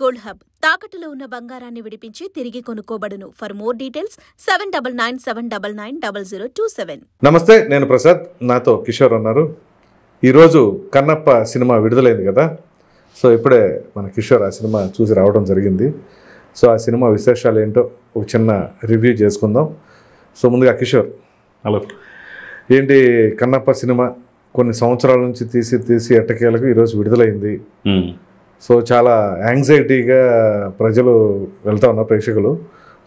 Gold hub తాకట్టులో ఉన్న బంగారాన్ని విడిపించి తిరిగి కొనుక్కోబడును. For more details 7997990027. నమస్తే, నేను ప్రసాద్, నాతో కిషోర్ ఉన్నారు. ఈరోజు కన్నప్ప సినిమా విడుదలైంది కదా, సో ఇప్పుడే మన కిషోర్ ఆ సినిమా చూసి రావడం జరిగింది. సో ఆ సినిమా విశేషాలు ఏంటో ఒక చిన్న రివ్యూ చేసుకుందాం. సో ముందుగా కిషోర్, హలో, ఏంటి కన్నప్ప సినిమా కొన్ని సంవత్సరాల నుంచి తీసి ఎట్టకేలకు ఈరోజు విడుదలైంది. సో చాలా యాంగ్జైటీగా ప్రజలు వెళ్తా ఉన్నారు, ప్రేక్షకులు.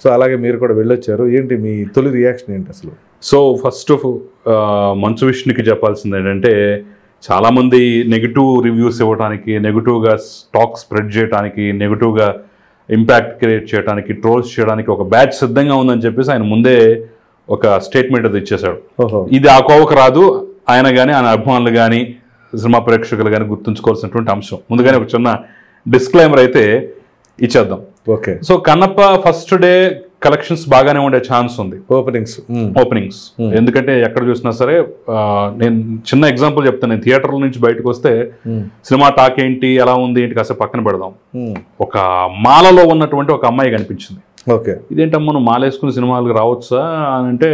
సో అలాగే మీరు కూడా వెళ్ళొచ్చారు. ఏంటి మీ తొలి రియాక్షన్ ఏంటి అసలు? సో ఫస్ట్ మంచు విష్ణుకి చెప్పాల్సింది ఏంటంటే, చాలామంది నెగిటివ్ రివ్యూస్ ఇవ్వడానికి, నెగిటివ్గా టాక్ స్ప్రెడ్ చేయడానికి, నెగిటివ్గా ఇంపాక్ట్ క్రియేట్ చేయడానికి, ట్రోల్స్ చేయడానికి ఒక బ్యాచ్ సిద్ధంగా ఉందని చెప్పేసి ఆయన ముందే ఒక స్టేట్మెంట్ అది ఇచ్చేశాడు. ఇది ఆ కోవకు రాదు, ఆయన కానీ ఆయన అభిమానులు కానీ సినిమా ప్రేక్షకులు కానీ గుర్తుంచుకోవాల్సినటువంటి అంశం. ముందుగానే ఒక చిన్న డిస్క్లైమర్ అయితే ఇచ్చేద్దాం. Okay. So Kannappa first day collections బాగానే ఉండే ఛాన్స్ ఉంది. ఓపెనింగ్స్ ఎందుకంటే ఎక్కడ చూసినా సరే, నేను చిన్న ఎగ్జాంపుల్ చెప్తాను. నేను థియేటర్ల నుంచి బయటకు వస్తే సినిమా టాక్ ఏంటి, ఎలా ఉంది ఏంటి కాసేపు పక్కన పెడదాం. ఒక మాలలో ఉన్నటువంటి ఒక అమ్మాయి కనిపించింది. ఓకే, ఇదేంటమ్మా నువ్వు మాల వేసుకుని సినిమాలకు రావచ్చా అని అంటే,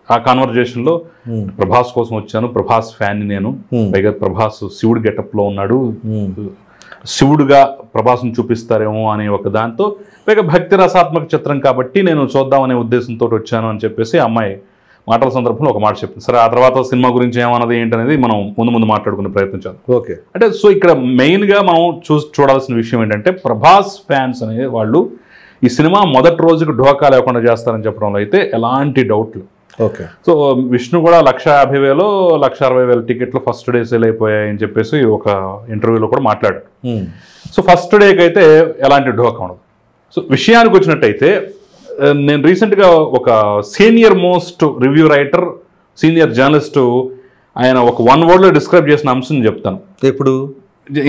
ఆ కాన్వర్జేషన్లో ప్రభాస్ కోసం వచ్చాను, ప్రభాస్ ఫ్యాన్ నేను, పైగా ప్రభాస్ శివుడు గెటప్లో ఉన్నాడు, శివుడుగా ప్రభాస్ను చూపిస్తారేమో అనే ఒక దాంతో, పైగా భక్తి రసాత్మక చిత్రం కాబట్టి నేను చూద్దామనే ఉద్దేశంతో వచ్చాను అని చెప్పేసి అమ్మాయి మాటల సందర్భంలో ఒక మాట చెప్పింది. సరే, ఆ తర్వాత సినిమా గురించి ఏమన్నది ఏంటనేది మనం ముందు మాట్లాడుకునే ప్రయత్నించాలి. ఓకే. అంటే సో ఇక్కడ మెయిన్గా మనం చూడాల్సిన విషయం ఏంటంటే, ప్రభాస్ ఫ్యాన్స్ అనే వాళ్ళు ఈ సినిమా మొదటి రోజుకు ఢోకా లేకుండా చేస్తారని చెప్పడంలో అయితే ఎలాంటి డౌట్లు. ఓకే. సో విష్ణు కూడా 150,000 160,000 టికెట్లు ఫస్ట్ డే సేల్ అయిపోయాయని చెప్పేసి ఒక ఇంటర్వ్యూలో కూడా మాట్లాడాడు. సో ఫస్ట్ డేకి అయితే ఎలాంటి ఢోకా ఉండదు. సో విషయానికి వచ్చినట్టయితే, నేను రీసెంట్గా ఒక senior most review writer, senior journalist, ఆయన ఒక 1 wordలో డిస్క్రైబ్ చేసిన అంశం చెప్తాను. ఇప్పుడు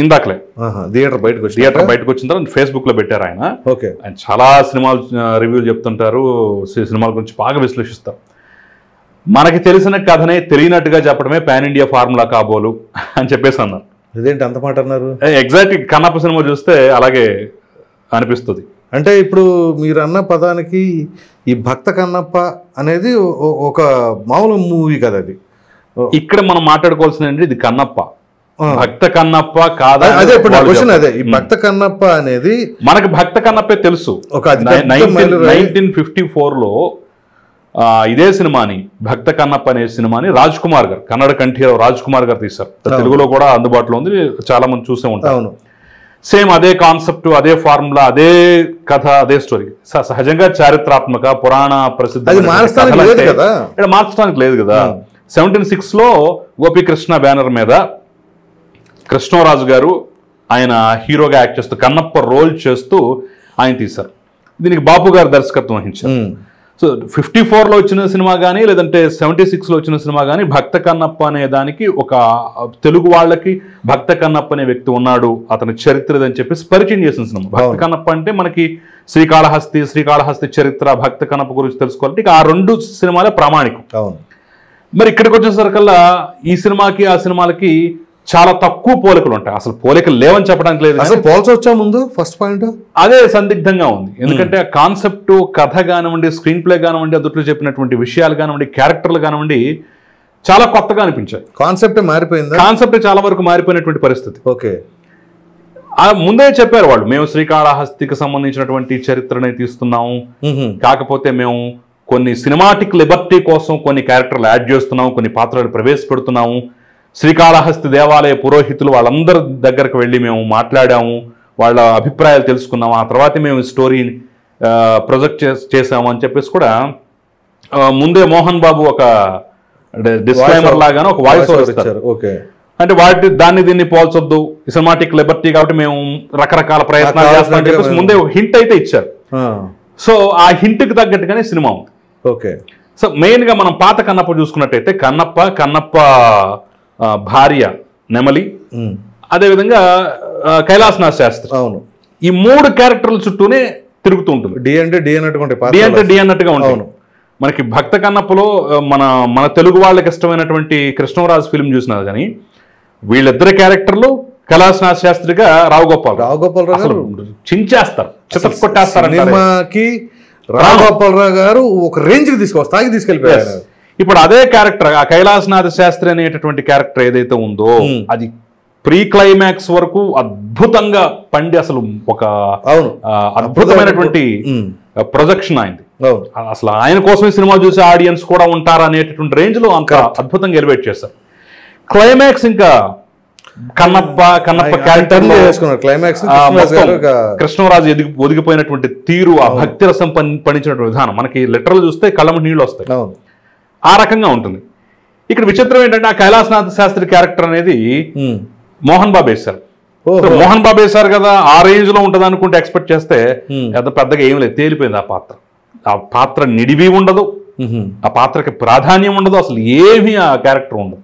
ఇందాకలే థియేటర్ బయటకు వచ్చిన తర్వాత ఫేస్బుక్లో పెట్టారు ఆయన. ఓకే. ఆయన చాలా సినిమాలు రివ్యూలు చెప్తుంటారు, సినిమాల గురించి బాగా విశ్లేషిస్తారు. మనకి తెలిసిన కథనే తెలియనట్టుగా చెప్పడమే పాన్ ఇండియా ఫార్ములా కాబోలు అని చెప్పేసి అన్నారు. ఇదేంటి అంత మాట అన్నారు? ఎగ్జాక్ట్ కన్నప్ప సినిమా చూస్తే అలాగే అనిపిస్తుంది. అంటే ఇప్పుడు మీరు అన్న పదానికి ఈ భక్త కన్నప్ప అనేది ఒక మామూలు మూవీ కదా అది. ఇక్కడ మనం మాట్లాడుకోవాల్సింది ఇది కన్నప్ప, భక్త కన్నప్ప కాదా? అదే ఇప్పుడు నా క్వశ్చన్ అదే. ఈ భక్త కన్నప్ప అనేది మనకి భక్త కన్నప్పే తెలుసు. 1954లో ఇదే సినిమాని, భక్త కన్నప్ప అనే సినిమాని రాజ్ కుమార్ గారు, కన్నడ కంఠీరావు రాజ్ కుమార్ గారు తీశారు. తెలుగులో కూడా అందుబాటులో ఉంది, చాలా మంది చూసే ఉంటారు. సేమ్ అదే కాన్సెప్ట్, అదే ఫార్ములా, అదే కథ, అదే స్టోరీ. సహజంగా చారిత్రాత్మక పురాణ ప్రసిద్ధ మార్చడానికి లేదు కదా. 76లో గోపీకృష్ణ బ్యానర్ మీద కృష్ణరాజు గారు ఆయన హీరోగా యాక్ట్ చేస్తూ కన్నప్ప రోల్ చేస్తూ ఆయన తీశారు. దీనికి బాపు గారు దర్శకత్వం వహించారు. సో 54లో వచ్చిన సినిమా కానీ, లేదంటే 76లో వచ్చిన సినిమా కానీ, భక్త కన్నప్ప అనే దానికి ఒక తెలుగు వాళ్ళకి భక్త కన్నప్ప అనే వ్యక్తి ఉన్నాడు, అతని చరిత్ర అని చెప్పేసి పరిచయం చేసిన సినిమా. భక్త కన్నప్ప అంటే మనకి శ్రీకాళహస్తి చరిత్ర, భక్త కన్నప్ప గురించి తెలుసుకోవాలంటే ఇక ఆ 2 సినిమాలే ప్రామాణికం. మరి ఇక్కడికి వచ్చేసరికల్లా ఈ సినిమాకి ఆ సినిమాలకి చాలా తక్కువ పోలికలు ఉంటాయి. అసలు పోలికలు లేవని చెప్పడానికి లేదు. అసలు పోల్చొచ్చా ముందు ఫస్ట్ పాయింట్? అదే సందిగ్ధంగా ఉంది. ఎందుకంటే కాన్సెప్ట్, కథ కానివ్వండి, స్క్రీన్ ప్లే కానివ్వండి, అదుట్లో చెప్పినటువంటి విషయాలు కానివ్వండి, క్యారెక్టర్లు కానివ్వండి చాలా కొత్తగా అనిపించాయి. కాన్సెప్ట్ మారిపోయింది. కాన్సెప్ట్ చాలా వరకు మారిపోయినటువంటి పరిస్థితి. ఓకే. ముందే చెప్పారు వాళ్ళు, మేము శ్రీకాళహస్తికి సంబంధించినటువంటి చరిత్రని తీస్తున్నాము, కాకపోతే మేము కొన్ని సినిమాటిక్ లిబర్టీ కోసం కొన్ని క్యారెక్టర్లు యాడ్ చేస్తున్నాము, కొన్ని పాత్రలు ప్రవేశపెడుతున్నాము, శ్రీకాళహస్తి దేవాలయ పురోహితులు వాళ్ళందరి దగ్గరకు వెళ్ళి మేము మాట్లాడాము, వాళ్ళ అభిప్రాయాలు తెలుసుకున్నాము, ఆ తర్వాత మేము స్టోరీని ప్రొజెక్ట్ చేసాము అని చెప్పేసి కూడా ముందే మోహన్ బాబు ఒక డిస్క్లైమర్ లాగానే ఒక వాయిస్ ఓవర్ ఇస్తారు. ఓకే. అంటే దాన్ని దీన్ని పోల్చొద్దు, సినిమాటిక్ లిబర్టీ కాబట్టి మేము రకరకాల ప్రయత్నాలు చేస్తామని చెప్పేసి ముందే ఒక హింట్ అయితే ఇచ్చారు. సో ఆ హింట్కి తగ్గట్టుగానే సినిమా ఉంది. ఓకే. సో మెయిన్గా మనం పాత కన్నప్ప చూసుకున్నట్టయితే కన్నప్ప భార్య నెమలి, అదేవిధంగా కైలాసనాథ్ శాస్త్రి, అవును, ఈ 3 క్యారెక్టర్ల చుట్టూనే తిరుగుతూ ఉంటుంది. డి అంటే డి అన్నట్టుగా ఉంటుంది. మనకి భక్త కన్నప్పలో మన తెలుగు వాళ్ళకి ఇష్టమైనటువంటి కృష్ణరాజు ఫిల్మ్ చూసినా కానీ వీళ్ళిద్దరి క్యారెక్టర్లు కైలాసనాథ్ శాస్త్రిగా రావు గోపాలరావు గారు చించేస్తారు, చిత్త కొట్టేస్తారు. సినిమాకి రావు గోపాలరావు గారు ఒక రేంజ్ కి స్థాయికి తీసుకెళ్ళిపోయారు. ఇప్పుడు అదే క్యారెక్టర్, ఆ కైలాసనాథ్ శాస్త్రి అనేటటువంటి క్యారెక్టర్ ఏదైతే ఉందో అది ప్రీ క్లైమాక్స్ వరకు అద్భుతంగా పండి అసలు ఒక అద్భుతమైనటువంటి ప్రొజెక్షన్ అయింది. అసలు ఆయన కోసమే సినిమా చూసే ఆడియన్స్ కూడా ఉంటారు అనేటటువంటి రేంజ్ లో అంత అద్భుతంగా ఎలివేట్ చేస్తారు. క్లైమాక్స్ ఇంకా కన్నప్ప క్యారెక్టర్ క్లైమాక్స్ కృష్ణరాజు ఒదిగిపోయినటువంటి తీరు, ఆ భక్తి రసం పండించినటువంటి విధానం మనకి లిటరల్ చూస్తే కళ్ళము నీళ్ళు వస్తాయి. ఆ రకంగా ఉంటుంది. ఇక్కడ విచిత్రం ఏంటంటే ఆ కైలాసనాథ్ శాస్త్రి క్యారెక్టర్ అనేది మోహన్ బాబు వేశారు. మోహన్ బాబు వేశారు కదా, ఆ రేంజ్ లో ఉంటుంది అనుకుంటే ఎక్స్పెక్ట్ చేస్తే పెద్దగా ఏం లేదు, తేలిపోయింది. ఆ పాత్ర నిడివి ఉండదు, ఆ పాత్రకి ప్రాధాన్యం ఉండదు, అసలు ఏమీ ఆ క్యారెక్టర్ ఉండదు.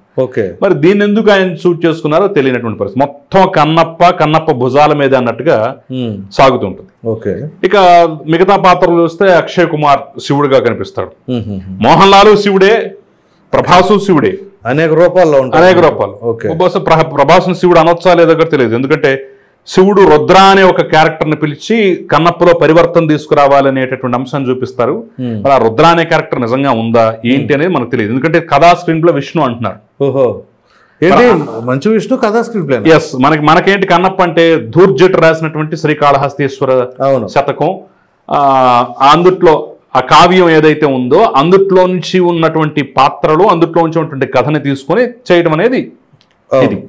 మరి దీన్ని ఎందుకు ఆయన షూట్ చేసుకున్నారో తెలియనటువంటి పరిస్థితి. మొత్తం కన్నప్ప భుజాల మీద అన్నట్టుగా సాగుతుంటుంది. ఇక మిగతా పాత్రలు చూస్తే అక్షయ్ కుమార్ శివుడిగా కనిపిస్తాడు, మోహన్ లాల్ శివుడే, ప్రభాసు శివుడే, అనేక రూపాల్లో. ప్రభాసు శివుడు అనొచ్చా లేదో తెలియదు, ఎందుకంటే శివుడు రుద్ర అనే ఒక క్యారెక్టర్ ని పిలిచి కన్నప్పలో పరివర్తన తీసుకురావాలనేటటువంటి అంశాన్ని చూపిస్తారు. మరి ఆ రుద్ర అనే క్యారెక్టర్ నిజంగా ఉందా ఏంటి అనేది మనకు తెలియదు, ఎందుకంటే కథా స్క్రీన్ ప్లే విష్ణు అంటున్నారు. మంచి విష్ణు కథా స్క్రీన్ ప్లే. ఎస్, మనకేంటి కన్నప్ప అంటే ధూర్జట్ రాసినటువంటి శ్రీకాళహస్తీశ్వర శతకం, అందుట్లో ఆ కావ్యం ఏదైతే ఉందో అందుట్లో నుంచి ఉన్నటువంటి పాత్రలు, అందుట్లో నుంచి ఉన్నటువంటి కథని తీసుకొని చేయడం అనేది ఇది.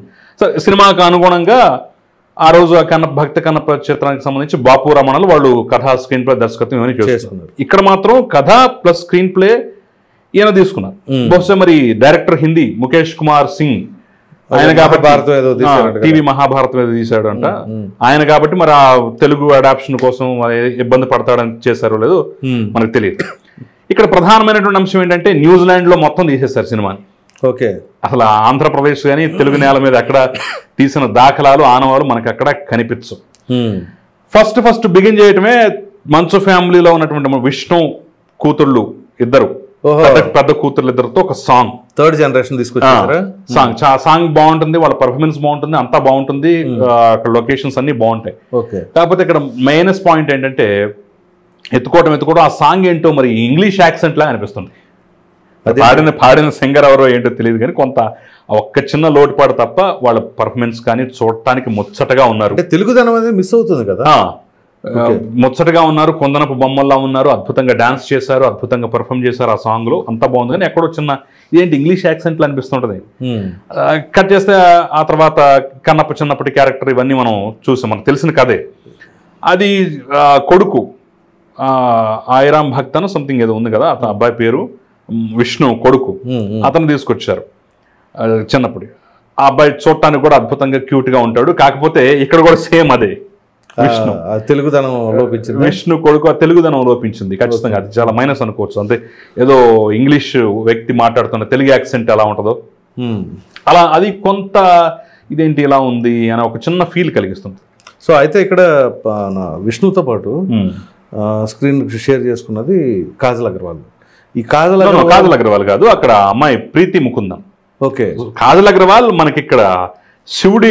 సో సినిమాకు అనుగుణంగా ఆ రోజు భక్త కన్నప్ప చిత్రానికి సంబంధించి బాపు రమణలు వాళ్ళు కథా స్క్రీన్ ప్లే దర్శకత్వం ఇవన్నీ చేస్తున్నారు. ఇక్కడ మాత్రం కథ ప్లస్ స్క్రీన్ ప్లే ఈయన తీసుకున్నారు. బహుశా మరి డైరెక్టర్ హిందీ ముఖేష్ కుమార్ సింగ్, ఆయన కాబట్టి టీవీ మహాభారతం ఏదో తీశాడు అంట ఆయన, కాబట్టి మరి ఆ తెలుగు అడాప్షన్ కోసం ఇబ్బంది పడతాడని చేశారో లేదో మనకు తెలియదు. ఇక్కడ ప్రధానమైనటువంటి అంశం ఏంటంటే న్యూజిలాండ్ లో మొత్తం తీసేశారు సినిమాని. అసలు ఆంధ్రప్రదేశ్ కానీ తెలుగు నేల మీద ఎక్కడ తీసిన దాఖలాలు ఆనవాలు మనకు అక్కడ కనిపించవు. ఫస్ట్ బిగిన్ చేయటమే మంచు ఫ్యామిలీలో ఉన్నటువంటి విష్ణు కూతుళ్ళు ఇద్దరు, పెద్ద కూతుర్లు ఇద్దరితో ఒక సాంగ్, థర్డ్ జనరేషన్ తీసుకొచ్చారు. సాంగ్ బాగుంటుంది, వాళ్ళ పర్ఫార్మెన్స్ బాగుంటుంది, అంతా బాగుంటుంది, అక్కడ లొకేషన్స్ అన్ని బాగుంటాయి. కాకపోతే ఇక్కడ మైనస్ పాయింట్ ఏంటంటే ఎత్తుకోవడం ఆ సాంగ్ ఏంటో మరి ఇంగ్లీష్ యాక్సెంట్ లా అనిపిస్తుంది. పాడిన సింగర్ ఎవరో ఏంటో తెలియదు కానీ కొంత ఒక్క చిన్న లోటుపాటు తప్ప వాళ్ళ పర్ఫార్మెన్స్ కానీ చూడటానికి ముచ్చటగా ఉన్నారు. తెలుగుదనం అనేది మిస్ అవుతుంది కదా, ముచ్చటగా ఉన్నారు, కొందనపు బొమ్మల్లా ఉన్నారు, అద్భుతంగా డాన్స్ చేశారు, అద్భుతంగా పర్ఫామ్ చేశారు ఆ సాంగ్ లో, అంతా బాగుంది. కానీ ఎక్కడో చిన్న ఇదేంటి ఇంగ్లీష్ యాక్సెంట్లు అనిపిస్తుంటది. కట్ చేస్తే ఆ తర్వాత కన్నప్ప చిన్నప్పటి క్యారెక్టర్ ఇవన్నీ మనం చూసాం, మనకు తెలిసిన కథే. అది కొడుకు ఆయిరామ్ భక్త్ అని సంథింగ్ ఏదో ఉంది కదా, అతని అబ్బాయి పేరు విష్ణు, కొడుకు అతను తీసుకొచ్చారు చిన్నప్పుడు. ఆ అబ్బాయి చూడటానికి కూడా అద్భుతంగా క్యూట్ గా ఉంటాడు. కాకపోతే ఇక్కడ కూడా సేమ్ అదే విష్ణు తెలుగుదనం లోపించింది, విష్ణు కొడుకు తెలుగుదనం లోపించింది ఖచ్చితంగా. అది చాలా మైనస్ అనుకోవచ్చు. అంటే ఏదో ఇంగ్లీష్ వ్యక్తి మాట్లాడుతున్న తెలుగు యాక్సెంట్ ఎలా ఉంటుందో అలా అది కొంత ఇదేంటి ఇలా ఉంది అని ఒక చిన్న ఫీల్ కలిగిస్తుంది. సో అయితే ఇక్కడ విష్ణుతో పాటు స్క్రీన్ షేర్ చేసుకున్నది కాజల్ అగర్వాల్. ఈ కాజల్ అగర్వాల్ కాదు, అక్కడ అమ్మాయి ప్రీతి ముకుందం. కాజల్ అగర్వాల్ మనకి ఇక్కడ శివుడి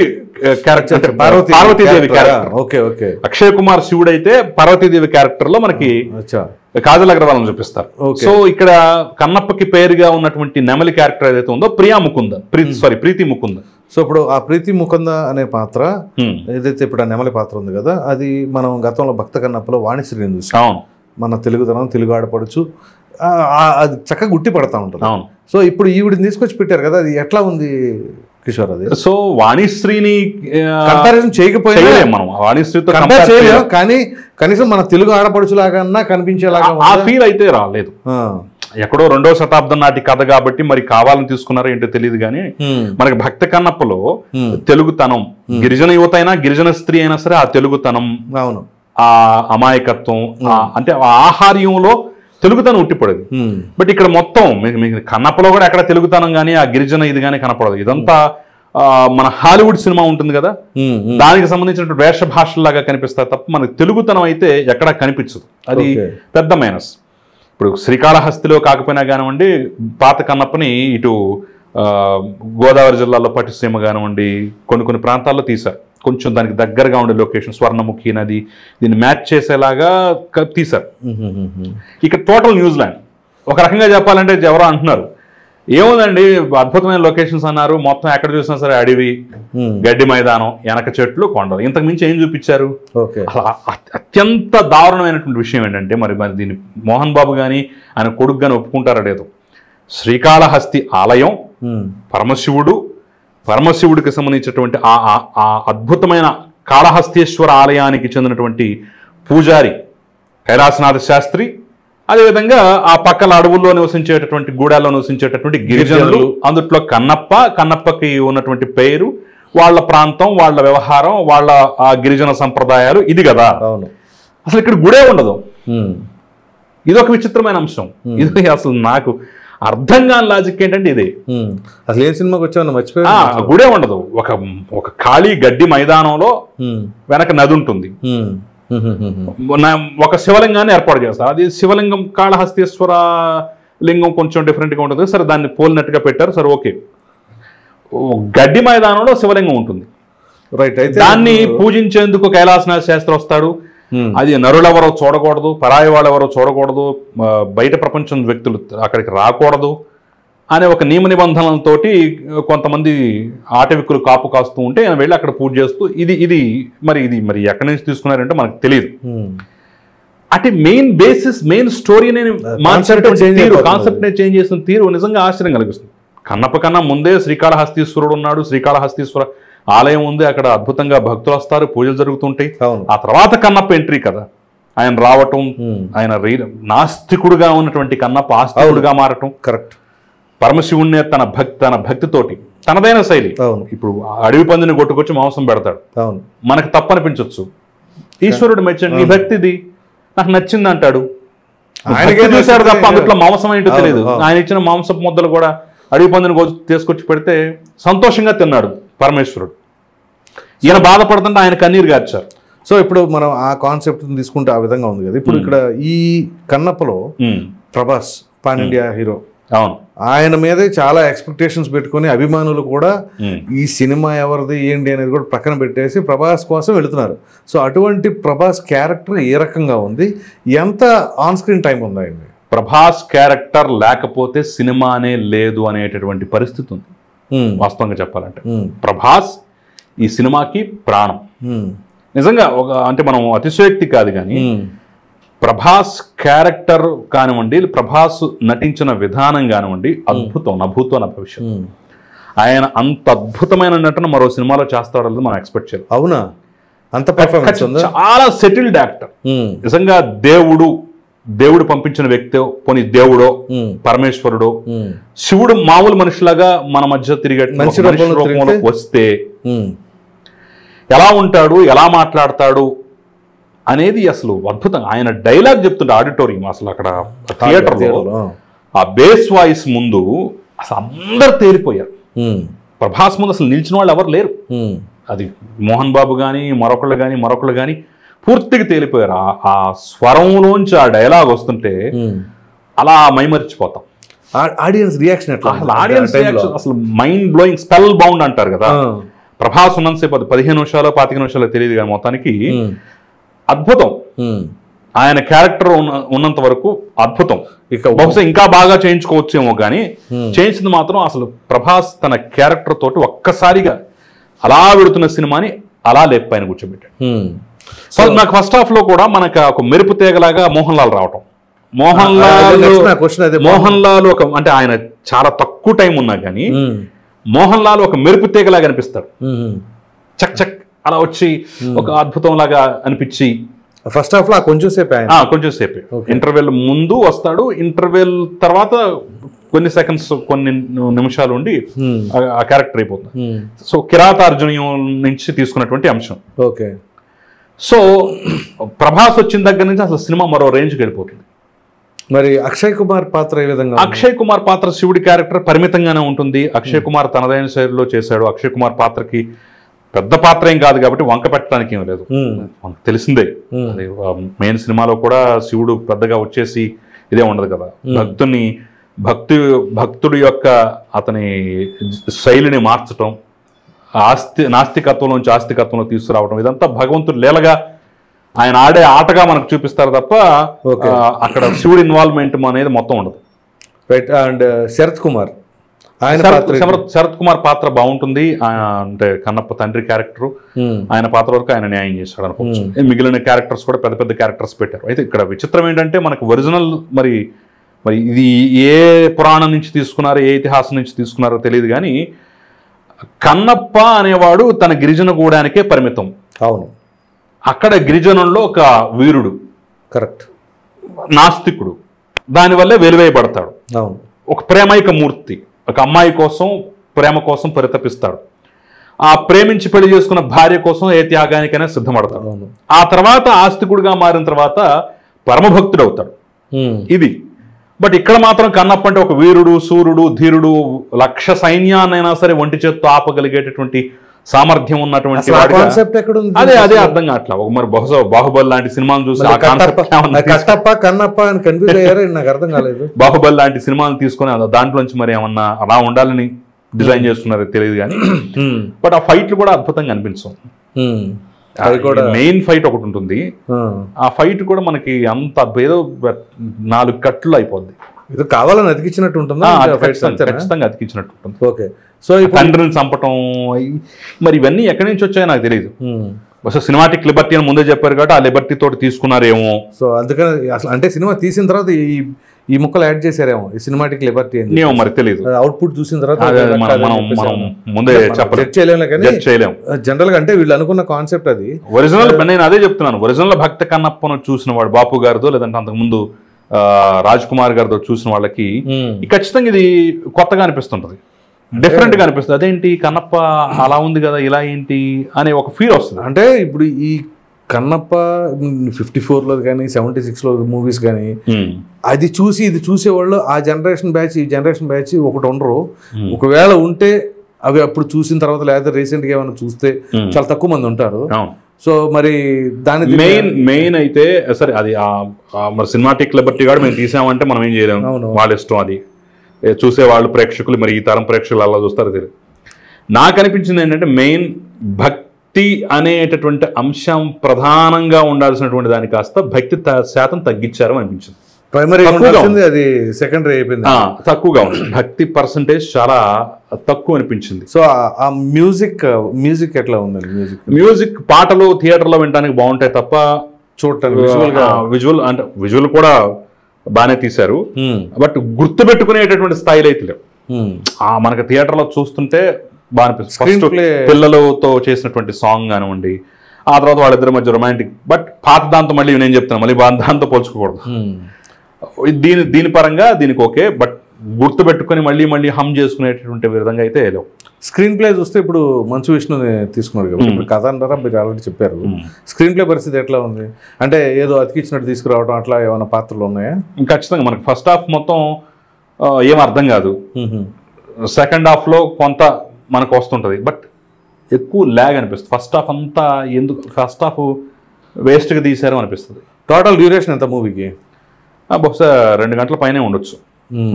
క్యారెక్టర్, పార్వతీదేవి క్యారెక్టర్. అక్షయ్ కుమార్ శివుడు అయితే పార్వతీదేవి క్యారెక్టర్ లో మనకి కాజల్ అగర్వాల్ అని చూపిస్తారు. సో ఇక్కడ కన్నప్పకి పేరుగా ఉన్నటువంటి నెమలి క్యారెక్టర్ ఏదైతే ఉందో ప్రీతి ముకుంద. సో ఇప్పుడు ఆ ప్రీతి ముకుంద అనే పాత్ర ఏదైతే ఇప్పుడు ఆ నెమలి పాత్ర ఉంది కదా, అది మనం గతంలో భక్త కన్నప్పలో వాణిశ్రీని చూసాం. మన తెలుగుదనం, తెలుగు ఆడపడుచు అది చక్కగా గుట్టి పడతా ఉంటుంది. సో ఇప్పుడు ఈవిడిని తీసుకొచ్చి పెట్టారు కదా, అది ఎట్లా ఉంది కిషోర్? అది సో వాణిశ్రీని కంపారిజన్ చేయకపోయినా మనం వాణిశ్రీతో కానీ కనీసం మన తెలుగు ఆడపడుచులాగా కనిపించేలాగా ఆ ఫీల్ అయితే రాలేదు. ఎక్కడో 2వ శతాబ్దం నాటి కథ కాబట్టి మరి కావాలని తీసుకున్నారో ఏంటో తెలియదు కానీ మనకి భక్త కన్నప్పలో తెలుగుతనం, గిరిజన యువత అయినా గిరిజన స్త్రీ అయినా సరే ఆ తెలుగుతనం, ఆ అమాయకత్వం, అంటే ఆహార్యంలో తెలుగుతనం ఉట్టిపడదు. బట్ ఇక్కడ మొత్తం మీకు కన్నప్పలో కూడా ఎక్కడ తెలుగుతనం కానీ ఆ గిరిజన ఇది కానీ కనపడదు. ఇదంతా మన హాలీవుడ్ సినిమా ఉంటుంది కదా, దానికి సంబంధించిన వేష భాషలాగా కనిపిస్తాయి తప్ప మనకి తెలుగుతనం అయితే ఎక్కడా కనిపించదు. అది పెద్ద మైనస్. ఇప్పుడు శ్రీకాళహస్తిలో కాకపోయినా కానివ్వండి, పాత కన్నప్పని ఇటు గోదావరి జిల్లాలో పట్టిసీమ కానివ్వండి, కొన్ని ప్రాంతాల్లో తీశారు. కొంచెం దానికి దగ్గరగా ఉండే లొకేషన్, స్వర్ణముఖి నది, దీన్ని మ్యాచ్ చేసేలాగా తీశారు. ఇక్కడ టోటల్ న్యూజిలాండ్. ఒక రకంగా చెప్పాలంటే ఎవరో అంటున్నారు, ఏముందండి అద్భుతమైన లొకేషన్స్ అన్నారు, మొత్తం ఎక్కడ చూసినా సరే అడవి, గడ్డి మైదానం, వెనక చెట్లు, కొండలు, ఇంతకు మించి ఏం చూపించారు? అత్యంత దారుణమైనటువంటి విషయం ఏంటంటే, మరి దీన్ని మోహన్ బాబు కానీ ఆయన కొడుకు కానీ ఒప్పుకుంటారా లేదు, శ్రీకాళహస్తి ఆలయం, పరమశివుడికి సంబంధించినటువంటి ఆ అద్భుతమైన కాళహస్తీశ్వర ఆలయానికి చెందినటువంటి పూజారి కైలాసనాథ శాస్త్రి, అదేవిధంగా ఆ పక్కల అడవుల్లో నివసించేటటువంటి గూడాల్లో నివసించేటటువంటి గిరిజనులు, అందుట్లో కన్నప్పకి ఉన్నటువంటి పేరు, వాళ్ళ ప్రాంతం, వాళ్ళ వ్యవహారం, వాళ్ళ ఆ గిరిజన సంప్రదాయాలు, ఇది కదా. అసలు ఇక్కడ గుడే ఉండదు. ఇదొక విచిత్రమైన అంశం. ఇది అసలు నాకు అర్థం కాని లాజిక్ ఏంటంటే ఇదే. అసలు ఏ సినిమాకి వచ్చామన్నా మర్చిపోయా. గుడే ఉండదు. ఒక ఖాళీ గడ్డి మైదానంలో వెనక నది ఉంటుంది, ఒక శివలింగాన్ని ఏర్పాటు చేస్తారు. అది శివలింగం, కాళహస్తీశ్వర లింగం కొంచెం డిఫరెంట్గా ఉంటుంది. సరే దాన్ని పోలినట్టుగా పెట్టారు, సరే ఓకే. గడ్డి మైదానంలో శివలింగం ఉంటుంది, రైట్. అయితే దాన్ని పూజించేందుకు కైలాసనాథ శాస్త్రి వస్తాడు. అది నరులెవరో చూడకూడదు, పరాయి వాళ్ళు ఎవరో చూడకూడదు, బయట ప్రపంచం వ్యక్తులు అక్కడికి రాకూడదు అనే ఒక నియమ నిబంధనలతోటి కొంతమంది ఆటవికులు కాపు కాస్తూ ఉంటే ఆయన వెళ్ళి అక్కడ పూజ చేస్తూ ఇది మరి ఎక్కడి నుంచి తీసుకున్నారంటే మనకు తెలియదు. అంటే మెయిన్ స్టోరీని కాన్సెప్ట్ చేంజ్ చేసిన తీరు నిజంగా ఆశ్చర్యం కలిగిస్తుంది. కన్నప్ప కన్నా ముందే శ్రీకాళహస్తీశ్వరుడు ఉన్నాడు, శ్రీకాళహస్తీశ్వర ఆలయం ఉంది, అక్కడ అద్భుతంగా భక్తులు వస్తారు, పూజలు జరుగుతుంటాయి. ఆ తర్వాత కన్నప్ప ఎంట్రీ కదా, ఆయన రావటం, ఆయన నాస్తికుడుగా ఉన్నటువంటి కన్నప్ప ఆస్తికుడుగా మారటం. కరెక్ట్. పరమశివుణ్ణి తన భక్తితోటి తనదైన శైలి. ఇప్పుడు అడవి పందిని కొట్టుకొచ్చి మాంసం పెడతాడు, మనకు తప్పనిపించవచ్చు. ఈశ్వరుడు మెచ్చండి, నీ భక్తిది నాకు నచ్చింది అంటాడు. ఆయన చూశాడు తప్ప అందుట్లో మాంసం ఏంటో తెలియదు. ఆయన ఇచ్చిన మాంసపు ముద్దలు కూడా అడవి పందిని తీసుకొచ్చి పెడితే సంతోషంగా తిన్నాడు పరమేశ్వరుడు. ఈయన బాధపడుతుంటే ఆయన కన్నీరు గార్చారు. సో ఇప్పుడు మనం ఆ కాన్సెప్ట్ తీసుకుంటే ఆ విధంగా ఉంది కదా. ఇప్పుడు ఇక్కడ ఈ కన్నప్పలో ప్రభాస్ పాన్ ఇండియా హీరో, అవును, ఆయన మీదే చాలా ఎక్స్పెక్టేషన్స్ పెట్టుకుని అభిమానులు కూడా ఈ సినిమా ఎవరిది ఏంటి అనేది కూడా పక్కన పెట్టేసి ప్రభాస్ కోసం వెళుతున్నారు. సో అటువంటి ప్రభాస్ క్యారెక్టర్ ఏ రకంగా ఉంది, ఎంత ఆన్ స్క్రీన్ టైం ఉందా అండి? ప్రభాస్ క్యారెక్టర్ లేకపోతే సినిమానే లేదు అనేటటువంటి పరిస్థితి ఉంది వాస్తవంగా చెప్పాలంటే. ప్రభాస్ ఈ సినిమాకి ప్రాణం. నిజంగా అంటే మనం అతిశయోక్తి కాదు కానీ ప్రభాస్ క్యారెక్టర్ కానివ్వండి, ప్రభాస్ నటించిన విధానం కానివ్వండి, అద్భుతం, నభూతో నా భవిష్యత్. ఆయన అంత అద్భుతమైన నటన మరో సినిమాలో చేస్తాడని మనం ఎక్స్పెక్ట్ చేయాలి. అవునా? అంత పర్ఫార్మెన్స్ ఉందా? చాలా సెటిల్డ్ యాక్టర్. నిజంగా దేవుడు పంపించిన వ్యక్తి, పోనీ దేవుడో పరమేశ్వరుడో, శివుడు మామూలు మనిషిలాగా మన మధ్య తిరిగే మనిషి రూపంలో వస్తే ఎలా ఉంటాడు, ఎలా మాట్లాడతాడు అనేది అసలు అద్భుతం. ఆయన డైలాగ్ చెప్తుంటే ఆడిటోరియం, అసలు అక్కడ థియేటర్లో ఆ బేస్ వాయిస్ ముందు అసలు అందరు తేలిపోయారు. ప్రభాస్ ముందు అసలు నిలిచిన వాళ్ళు ఎవరు లేరు. అది మోహన్ బాబు కానీ మరొకళ్ళు కానీ పూర్తిగా తేలిపోయారు. ఆ స్వరంలోంచి ఆ డైలాగ్ వస్తుంటే అలా మైమరిచిపోతాం. ఆడియన్స్ రియాక్షన్ ఎట్లా? ఆడియన్స్ రియాక్షన్ అసలు మైండ్ బ్లోయింగ్, స్పెల్ బౌండ్ అంటారు కదా. ప్రభాస్ ఉన్నంతసేపు 15 నిమిషాలు 25 నిమిషాలు తెలియదు కానీ మొత్తానికి అద్భుతం. ఆయన క్యారెక్టర్ ఉన్నంత వరకు అద్భుతం. బహుశా ఇంకా బాగా చేయించుకోవచ్చేమో కానీ చేయించింది మాత్రం అసలు ప్రభాస్ తన క్యారెక్టర్ తోటి ఒక్కసారిగా అలా వెళుతున్న సినిమాని అలా లేపైన కూర్చోబెట్టాడు. సో నాకు ఫస్ట్ హాఫ్ లో కూడా మనకు ఒక మెరుపు తీగలాగా మోహన్ లాల్ రావటం. మోహన్ లాల్ ఒక అంటే ఆయన చాలా తక్కువ టైం ఉన్నా కానీ మోహన్ లాల్ ఒక మెరుపు తీగలాగా అనిపిస్తాడు. చక్ చక్ అలా వచ్చి ఒక అద్భుతం లాగా అనిపించి ఫస్ట్ హాఫ్ లో కొంచెం సేపే ఇంటర్వెల్ ముందు వస్తాడు, ఇంటర్వెల్ తర్వాత కొన్ని సెకండ్స్ కొన్ని నిమిషాలు ఉండి ఆ క్యారెక్టర్ అయిపోతుంది. సో కిరాతార్జునీయం నుంచి తీసుకున్నటువంటి అంశం. ఓకే. సో ప్రభాస్ వచ్చిన దగ్గర నుంచి అసలు సినిమా మరో రేంజ్కి వెళ్ళిపోతుంది. మరి అక్షయ్ కుమార్ పాత్ర ఏ విధంగా? అక్షయ్ కుమార్ పాత్ర శివుడి క్యారెక్టర్ పరిమితంగానే ఉంటుంది. అక్షయ్ కుమార్ తనదైన శైలిలో చేశాడు. అక్షయ్ కుమార్ పాత్రకి పెద్ద పాత్ర ఏం కాదు కాబట్టి వంక పెట్టడానికి ఏం లేదు, మనకు తెలిసిందే. మెయిన్ సినిమాలో కూడా శివుడు పెద్దగా వచ్చేసి ఇదే ఉండదు కదా, భక్తుని భక్తుడి యొక్క అతని శైలిని మార్చటం, నాస్తికత్వం నుంచి ఆస్తికత్వంలో తీసుకురావడం, ఇదంతా భగవంతుడు లీలగా ఆయన ఆడే ఆటగా మనకు చూపిస్తారు తప్ప అక్కడ శివుడి ఇన్వాల్వ్మెంట్ అనేది మొత్తం ఉండదు. రైట్. అండ్ శరత్ కుమార్ పాత్ర బాగుంటుంది. అంటే కన్నప్ప తండ్రి క్యారెక్టర్, ఆయన పాత్ర వరకు ఆయన న్యాయం చేశాడు అనుకోవచ్చు. మిగిలిన క్యారెక్టర్స్ కూడా పెద్ద పెద్ద క్యారెక్టర్స్ పెట్టారు. అయితే ఇక్కడ విచిత్రం ఏంటంటే మనకు ఒరిజినల్ మరి ఇది ఏ పురాణం నుంచి తీసుకున్నారో ఏ ఇతిహాసం నుంచి తీసుకున్నారో తెలియదు కానీ కన్నప్ప అనేవాడు తన గిరిజన గూడానికే పరిమితం. అవును. అక్కడ గిరిజనుల్లో ఒక వీరుడు, కరెక్ట్, నాస్తికుడు, దానివల్లే వెలివేయబడతాడు. అవును. ఒక ప్రేమైక మూర్తి, ఒక అమ్మాయి కోసం ప్రేమ కోసం పరితపిస్తాడు. ఆ ప్రేమించి పెళ్లి చేసుకున్న భార్య కోసం ఏ త్యాగానికైనా సిద్ధపడతాడు. ఆ తర్వాత ఆస్తికుడిగా మారిన తర్వాత పరమభక్తుడు అవుతాడు. ఇది బట్ ఇక్కడ మాత్రం కన్నప్ప అంటే ఒక వీరుడు, సూర్యుడు, ధీరుడు, 1,00,000 సైన్యాన్నైనా సరే ఒంటి చేత్తో ఆపగలిగేటటువంటి సామర్థ్యం ఉన్నటువంటి అదే అర్థం కావట్లా. మరి బహుశా బాహుబలి లాంటి సినిమాలు చూసి బాహుబలి లాంటి సినిమాలు తీసుకుని దాంట్లోంచి మరి ఏమన్నా అలా ఉండాలని డిజైన్ చేస్తున్నారో తెలియదు కానీ బట్ ఆ ఫైట్లు కూడా అద్భుతంగా అనిపించవు. మెయిన్ ఫైట్ ఒకటి ఉంటుంది, ఆ ఫైట్ కూడా మనకి అంత ఏదో 4 కట్లు అయిపోద్ది. ఇది కావాలని అతికించినట్టు ఉంటుందా? ఖచ్చితంగా అతికించినట్టు ఉంటుంది. ఓకే. సో తండ్రిని చంపటం మరి ఇవన్నీ ఎక్కడి నుంచి వచ్చాయో నాకు తెలియదు. అసలు సినిమాటిక్ లిబర్టీ అని ముందే చెప్పారు కాబట్టి ఆ లిబర్టీ తోటి తీసుకున్నారేమో. సో అందుకని అసలు అంటే సినిమా తీసిన తర్వాత ఈ ముక్కలు యాడ్ చేశారేమో, ఈ సినిమాటిక్ లిబర్టీ అని మరి తెలియదు. అవుట్పుట్ చూసిన తర్వాత ముందే చెప్పలేము జనరల్ గా. అంటే వీళ్ళు అనుకున్న కాన్సెప్ట్ అది ఒరిజినల్. నేను అదే చెప్తున్నాను, ఒరిజినల్ భక్త కన్నప్పను చూసిన వాడు బాపు గారితో లేదంటే అంతకుముందు రాజ్ కుమార్ గారితో చూసిన వాళ్ళకి ఖచ్చితంగా ఇది కొత్తగా అనిపిస్తుంటది, డిఫరెంట్ గా అనిపిస్తుంది. అదేంటి కన్నప్ప అలా ఉంది కదా, ఇలా ఏంటి అనే ఒక ఫీల్ వస్తుంది. అంటే ఇప్పుడు ఈ కన్నప్ప 54లో కానీ 76లో మూవీస్ కానీ అది చూసి ఇది చూసేవాళ్ళు ఆ జనరేషన్ బ్యాచ్ ఈ జనరేషన్ బ్యాచ్ ఒకటి ఉండరు. ఒకవేళ ఉంటే అవి అప్పుడు చూసిన తర్వాత లేదా రీసెంట్ గా ఏమైనా చూస్తే చాలా తక్కువ మంది ఉంటారు. సో మరి దాని మెయిన్ అయితే సరే అది మరి సినిమాటిక్ లిబర్టీ కూడా మేము తీసామంటే మనం ఏం చేయలేము, వాళ్ళ ఇష్టం. అది చూసేవాళ్ళు ప్రేక్షకులు మరి ఈ తరం ప్రేక్షకులు అలా చూస్తారు తెలియదు. నాకు అనిపించింది ఏంటంటే మెయిన్ భక్తి అనేటటువంటి అంశం ప్రధానంగా ఉండాల్సినటువంటి దాని కాస్త భక్తి శాతం తగ్గించారు అనిపించింది. ప్రైమరీ అది సెకండరీ అయిపోయింది, తక్కువగా ఉంది. భక్తి పర్సంటేజ్ చాలా తక్కువ అనిపించింది. సో ఆ మ్యూజిక్ ఎట్లా ఉందండి? మ్యూజిక్ పాటలు థియేటర్లో వినడానికి బాగుంటాయి తప్ప చూడటానికి విజువల్ కూడా బాగానే తీశారు, బట్ గుర్తు పెట్టుకునేటటువంటి స్థాయిలో అయితే లేవు. మనకు థియేటర్లో చూస్తుంటే బాగా అనిపిస్తుంది. పిల్లలతో చేసినటువంటి సాంగ్ కానివ్వండి, ఆ తర్వాత వాళ్ళిద్దరి మధ్య రొమాంటిక్, బట్ పాత దాంతో మళ్ళీ నేను చెప్తాను మళ్ళీ దాంతో పోల్చుకోకూడదు. దీని పరంగా దీనికి ఓకే, బట్ గుర్తు పెట్టుకుని మళ్ళీ హమ్ చేసుకునేటటువంటి విధంగా అయితే లేవు. స్క్రీన్ ప్లే చూస్తే ఇప్పుడు మంచు విష్ణుని తీసుకున్నారు కదా, ఇప్పుడు కథ అంటారా మీరు ఆల్రెడీ చెప్పారు. స్క్రీన్ ప్లే పరిస్థితి ఎట్లా ఉంది? అంటే ఏదో అతికిచ్చినట్టు తీసుకురావడం అట్లా ఏమైనా పాత్రలు ఉన్నాయా? ఖచ్చితంగా మనకు ఫస్ట్ హాఫ్ మొత్తం ఏం అర్థం కాదు, సెకండ్ హాఫ్లో కొంత మనకు వస్తుంటుంది, బట్ ఎక్కువ ల్యాగ్ అనిపిస్తుంది. ఫస్ట్ హాఫ్ అంతా ఎందుకు ఫస్ట్ హాఫ్ వేస్ట్గా తీశారు అనిపిస్తుంది. టోటల్ డ్యూరేషన్ ఎంత మూవీకి? బహుశా 2 గంటల పైనే ఉండొచ్చు,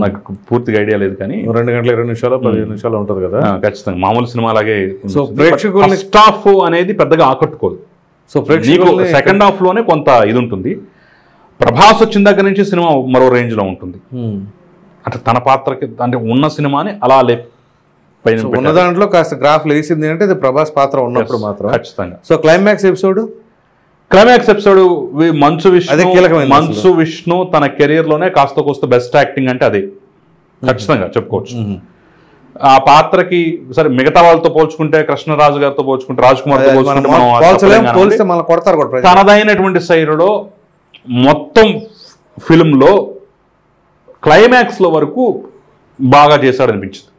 నాకు పూర్తిగా ఐడియా లేదు కానీ 2 గంటల 20 నిమిషాలు 15 నిమిషాలు ఉంటుంది కదా. ఖచ్చితంగా మామూలు సినిమా లాగే. సో ప్రేక్షకులు ఫస్ట్ హాఫ్ అనేది పెద్దగా ఆకట్టుకోదు. సో ప్రేక్షకులు సెకండ్ హాఫ్ లోనే కొంత ఇది ఉంటుంది. ప్రభాస్ వచ్చిన దగ్గర నుంచి సినిమా మరో రేంజ్ లో ఉంటుంది. అంటే తన పాత్రకి అంటే ఉన్న సినిమాని అలా ఉన్న దాంట్లో కాస్త గ్రాఫ్ లేసింది అంటే ఇది ప్రభాస్ పాత్ర ఉన్నప్పుడు మాత్రం ఖచ్చితంగా. So climax episode Manchu Vishnu తన కెరీర్ లోనే కాస్త కోస్త బెస్ట్ యాక్టింగ్ అంటే అదే ఖచ్చితంగా చెప్పుకోవచ్చు. ఆ పాత్రకి సరే మిగతా వాళ్ళతో పోల్చుకుంటే కృష్ణరాజు గారితో పోల్చుకుంటే రాజ్ కుమార్ తో పోల్చుకుంటే తనదైనటువంటి శైలిలో మొత్తం ఫిల్మ్ లో క్లైమాక్స్ లో వరకు బాగా చేశాడు అనిపించింది.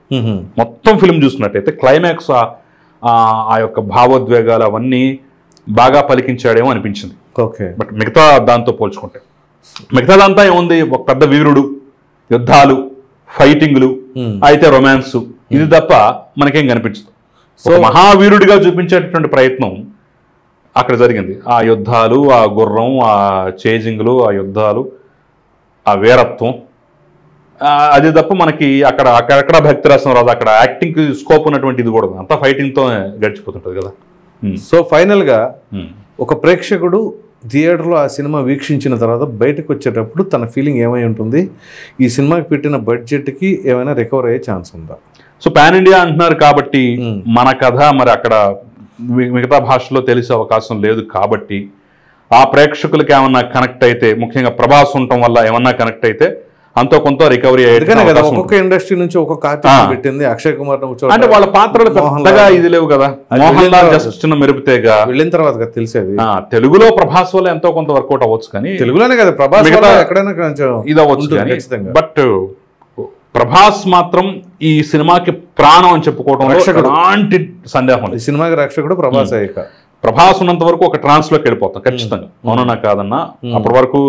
మొత్తం ఫిల్మ్ చూసుకున్నట్టయితే క్లైమాక్స్ ఆ యొక్క భావోద్వేగాలు అవన్నీ బాగా పలికించాడేమో అనిపించింది. ఓకే, బట్ మిగతా దాంతో పోల్చుకుంటే మిగతాదంతా ఏముంది, ఒక పెద్ద వీరుడు, యుద్ధాలు, ఫైటింగ్లు, అయితే రొమాన్స్, ఇది తప్ప మనకేం కనిపించదు. సో మహావీరుడిగా చూపించేటటువంటి ప్రయత్నం అక్కడ జరిగింది. ఆ యుద్ధాలు, ఆ గుర్రం, ఆ చేజింగ్లు, ఆ యుద్ధాలు, ఆ వీరత్వం, అది తప్ప మనకి అక్కడక్కడ భక్తి రసం రాదు, అక్కడ యాక్టింగ్ స్కోప్ ఉన్నటువంటి ఇది కూడా అంతా ఫైటింగ్తో గడిచిపోతుంటుంది కదా. సో ఫైనల్గా ఒక ప్రేక్షకుడు థియేటర్లో ఆ సినిమా వీక్షించిన తర్వాత బయటకు వచ్చేటప్పుడు తన ఫీలింగ్ ఏమై ఉంటుంది, ఈ సినిమాకి పెట్టిన బడ్జెట్కి ఏమైనా రికవర్ అయ్యే ఛాన్స్ ఉందా? సో పాన్ ఇండియా అంటున్నారు కాబట్టి మన కథ మరి అక్కడ మిగతా భాషలో తెలిసే అవకాశం లేదు కాబట్టి ఆ ప్రేక్షకులకి ఏమన్నా కనెక్ట్ అయితే, ముఖ్యంగా ప్రభాస్ ఉండటం వల్ల ఏమన్నా కనెక్ట్ అయితే అంతో కొంత రికవరీ కదా. ఒక్కొక్క ఇండస్ట్రీ నుంచి ఒక్కొక్క ఆర్టిస్ట్ పెట్టింది. అక్షయ్ కుమార్ అంటే వాళ్ళ పాత్రలు పెద్దగా ఇది లేవు కదా, మోహన్ లాల్ జస్ట్ చిన్న మెరుపుతేగా వెళ్ళిన తర్వాత తెలిసేది. తెలుగులో ప్రభాస్ వల్ల ఎంతో కొంత వర్కౌట్ అవ్వచ్చు, కానీ తెలుగులోనే కదా ప్రభాస్ ఎక్కడైనా ఇది అవ్వచ్చు. బట్ ప్రభాస్ మాత్రం ఈ సినిమాకి ప్రాణం అని చెప్పుకోవడం ఎలాంటి సందేహం లేదు. ఈ సినిమాకి రక్షకుడు ప్రభాస్ అయ్యాక ప్రభాస్ ఉన్నంత వరకు ఒక ట్రాన్స్ లోకి వెళ్ళిపోతాం ఖచ్చితంగా, అవునన్నా కాదన్నా. అప్పటి వరకు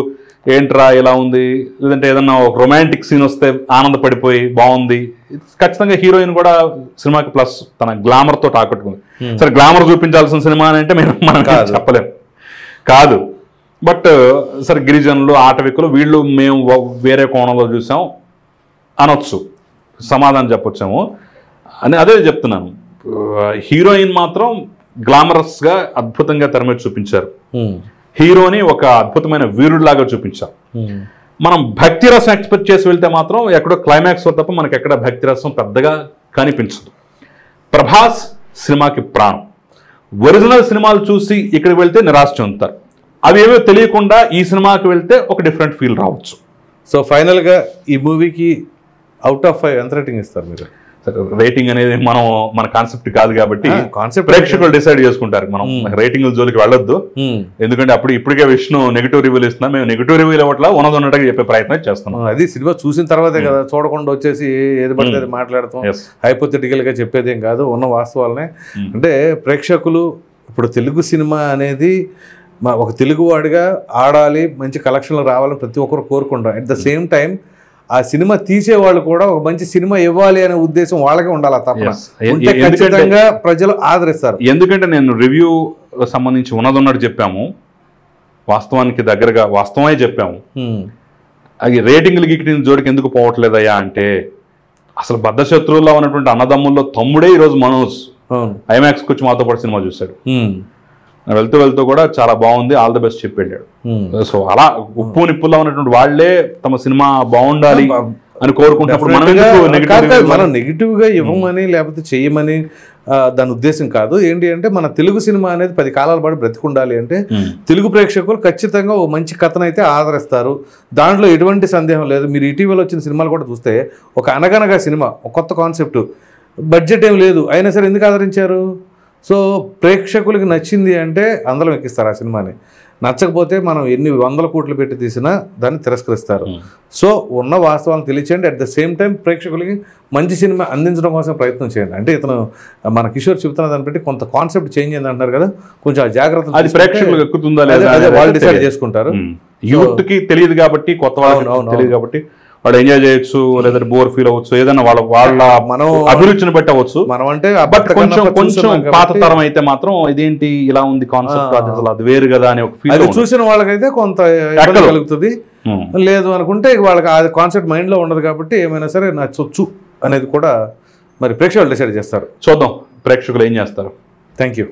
ఏంట్రా ఇలా ఉంది, లేదంటే ఏదన్నా ఒక రొమాంటిక్ సీన్ వస్తే ఆనందపడిపోయి బాగుంది. ఖచ్చితంగా హీరోయిన్ కూడా సినిమాకి ప్లస్ తన గ్లామర్ తో ఆకట్టుకుంది. సరే గ్లామర్ చూపించాల్సిన సినిమా అని అంటే మనం చెప్పలేం కాదు. బట్ సరే గిరిజనులు, ఆటవికులు వీళ్ళు మేము వేరే కోణంలో చూసాం అనొచ్చు, సమాధానం చెప్పొచ్చాము అని అదే చెప్తున్నాను. హీరోయిన్ మాత్రం గ్లామరస్ గా అద్భుతంగా తెర మీద చూపించారు, హీరోని ఒక అద్భుతమైన వీరుడిలాగా చూపించారు. మనం భక్తి రసం ఎక్స్పెక్ట్ చేసి వెళ్తే మాత్రం ఎక్కడో క్లైమాక్స్ తప్ప మనకి ఎక్కడ భక్తి రసం పెద్దగా కనిపించదు. ప్రభాస్ సినిమాకి ప్రాణం. ఒరిజినల్ సినిమాలు చూసి ఇక్కడికి వెళ్తే నిరాశ చెందుతారు, అవి ఏవో తెలియకుండా ఈ సినిమాకి వెళ్తే ఒక డిఫరెంట్ ఫీల్ రావచ్చు. సో ఫైనల్గా ఈ మూవీకి అవుట్ ఆఫ్ 5 ఎంత రేటింగ్ ఇస్తారు మీరు? రేటింగ్ అనేది మన కాన్సెప్ట్ కాదు కాబట్టి ప్రేక్షకులు డిసైడ్ చేసుకుంటారు. మనం రేటింగ్ జోలికి వెళ్ళొద్దు, ఎందుకంటే ఇప్పటికే విష్ణు నెగిటివ్ రివ్యూలు ఇస్తున్నాం. మేము నెగిటివ్ రివ్యూలు ఇవ్వట్లా, ఉన్నదన్నట్టుగా చెప్పే ప్రయత్నం చేస్తున్నాం. అది సినిమా చూసిన తర్వాతే కదా, చూడకుండా వచ్చేసి ఏది పడితే అది మాట్లాడతాం, హైపోథెటికల్ గా చెప్పేది ఏం కాదు, ఉన్న వాస్తవాలనే. అంటే ప్రేక్షకులు ఇప్పుడు తెలుగు సినిమా అనేది ఒక తెలుగువాడిగా ఆడాలి, మంచి కలెక్షన్లు రావాలని ప్రతి ఒక్కరు కోరుకుంటాం. అట్ ద సేమ్ టైం ఆ సినిమా తీసేవాళ్ళు కూడా ఒక మంచి సినిమా ఇవ్వాలి అనే ఉద్దేశం వాళ్ళకే ఉండాలి తప్ప ఖచ్చితంగా ప్రజలు ఆదరిస్తారు. ఎందుకంటే నేను రివ్యూ సంబంధించి ఉన్నదన్నట్టు చెప్పాము, వాస్తవానికి దగ్గరగా వాస్తవమే చెప్పాము. అది రేటింగ్లు గిక్కిన జోడికి ఎందుకు పోవట్లేదయ్యా అంటే, అసలు బద్ధశత్రువుల్లో ఉన్నటువంటి అన్నదమ్ముల్లో తమ్ముడే ఈరోజు మనోజ్ ఐమాక్స్కి వచ్చి మాతో పాటు సినిమా చూశాడు. వెళ్తూ వెళ్తూ కూడా చాలా బాగుంది, ఆల్ ది బెస్ట్ చెప్పి వెళ్ళాడు. సో అలా ఉప్పు నిప్పుల్లో ఉన్నటువంటి వాళ్లే తమ సినిమా బాగుండాలి అని కోరుకుంటున్నప్పుడు మనం నెగిటివ్ గా ఇవ్వమని లేకపోతే చెయ్యమని దాని ఉద్దేశం కాదు. ఏంటి అంటే మన తెలుగు సినిమా అనేది 10 కాలాల పాటు బ్రతికుండాలి అంటే తెలుగు ప్రేక్షకులు ఖచ్చితంగా ఓ మంచి కథనైతే ఆదరిస్తారు, దాంట్లో ఎటువంటి సందేహం లేదు. మీరు ఇటీవల వచ్చిన సినిమాలు కూడా చూస్తే ఒక అనగనగా సినిమా, ఒక కొత్త కాన్సెప్ట్, బడ్జెట్ ఏం లేదు, అయినా సరే ఎందుకు ఆదరించారు? సో ప్రేక్షకులకి నచ్చింది అంటే అందరం ఎక్కిస్తారు ఆ సినిమాని, నచ్చకపోతే మనం ఎన్ని 100 కోట్లు పెట్టి తీసినా దాన్ని తిరస్కరిస్తారు. సో ఉన్న వాస్తవాలను తెలియచేయండి, అట్ ద సేమ్ టైం ప్రేక్షకులకి మంచి సినిమా అందించడం కోసం ప్రయత్నం చేయండి. అంటే ఇతను మన కిషోర్ చెబుతున్న దాన్ని బట్టి కొంత కాన్సెప్ట్ చేంజ్ అయింది అంటారు కదా, కొంచెం ఆ జాగ్రత్త అది ప్రేక్షకులకు ఎక్కుతుందా లేదా వాళ్ళు డిసైడ్ చేసుకుంటారు. యూత్కి తెలియదు కాబట్టి, కొత్త వాళ్ళకి తెలియదు కాబట్టి వాడు ఎంజాయ్ చేయొచ్చు, లేదంటే బోర్ ఫీల్ అవ్వచ్చు, ఏదైనా వాళ్ళ మనం అభిరుచిని బట్టి అవ్వచ్చు. మనం అంటే కొంచెం పాత తరం అయితే మాత్రం ఇదేంటి ఇలా ఉంది కాన్సెప్ట్, అది వేరు కదా అని ఒక ఫీల్ చూసిన వాళ్ళకైతే కొంత కలుగుతుంది. లేదు అనుకుంటే వాళ్ళకి ఆ కాన్సెప్ట్ మైండ్ లో ఉండదు కాబట్టి ఏమైనా సరే నచ్చొచ్చు అనేది కూడా మరి ప్రేక్షకులు డిసైడ్ చేస్తారు. చూద్దాం ప్రేక్షకులు ఏం చేస్తారు. Thank you.